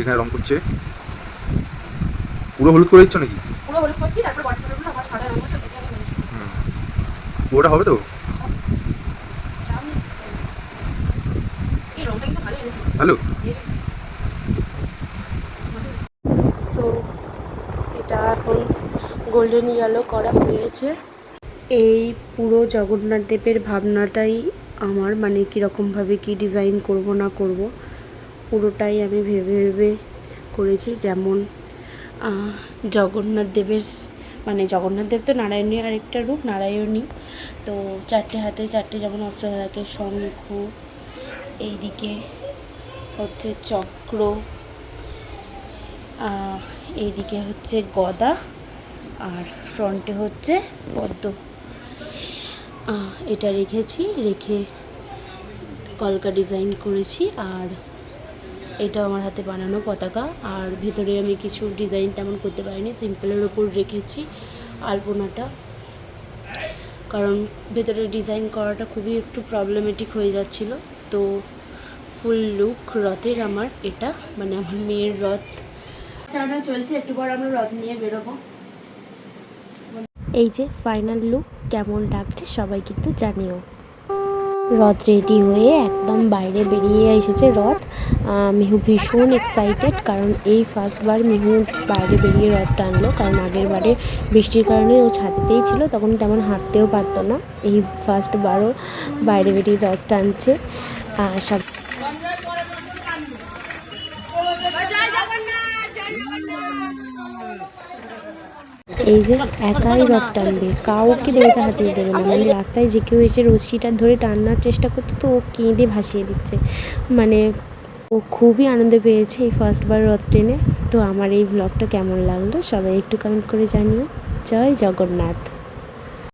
এখানে রং করছে, পুরো হলুদ করে দিচ্ছ নাকি? পুরো হলুদ করছি, তারপর বডি ফটোগুলো আমার সাদা রং করছে, দেখে আমি মেরেছি। পুরোটা হবে তো? চাপ নিচ্ছিস কেন? এই রংটা কিন্তু ভালো এনেছিস। হ্যালো, সো এটা এখন গোল্ডেন ইয়েলো করা হয়েছে। এই পুরো জগন্নাথ দেবের ভাবনাটাই আমার, মানে কীরকমভাবে কী ডিজাইন করব না করব পুরোটাই আমি ভেবে ভেবে করেছি। যেমন জগন্নাথ দেবের, মানে জগন্নাথ দেব তো নারায়ণীর আরেকটা রূপ, নারায়ণী। তো চারটে হাতে চারটে যেমন অস্ত্র থাকে, শঙ্খ, এইদিকে হচ্ছে চক্র, এইদিকে হচ্ছে গদা, আর ফ্রন্টে হচ্ছে পদ্ম। এটা রেখেছি, রেখে কলকা ডিজাইন করেছি। আর এটা আমার হাতে বানানো পতাকা। আর ভেতরে আমি কিছু ডিজাইন তেমন করতে পারিনি, সিম্পলের ওপর রেখেছি আলপনাটা, কারণ ভেতরে ডিজাইন করাটা খুবই একটু প্রবলেমেটিক হয়ে যাচ্ছিলো। তো ফুল লুক রথের আমার এটা, মানে আমার মেয়ের রথ চালানো চলছে, একটু পর আমরা রথ নিয়ে বেরোবো। এই যে ফাইনাল লুক কেমন লাগছে সবাই কিন্তু জানিও। রথ রেডি হয়ে একদম বাইরে বেরিয়ে এসেছে রথ। মিহু ভীষণ এক্সাইটেড, কারণ এই ফার্স্টবার মিহু বাইরে বেরিয়ে রথ টানলো, কারণ আগের বারে বৃষ্টির কারণে ও ছাদেতেই ছিল, তখন তেমন হাঁটতেও পারতো না। এই ফার্স্টবারও বাইরে বেরিয়ে রথ টানছে। সব এই যে একাই রথ টানবে, কাউকে দেবতা হাতিয়ে দেবে না। মানে রাস্তায় যে কেউ এসে রশ্মিটা ধরে টানার চেষ্টা করছে, তো ও কেঁদে ভাসিয়ে দিচ্ছে। মানে ও খুবই আনন্দ পেয়েছে এই ফার্স্টবার রথ টেনে। তো আমার এই ব্লগটা কেমন লাগলো সবাই একটু কমেন্ট করে জানিও। জয় জগন্নাথ।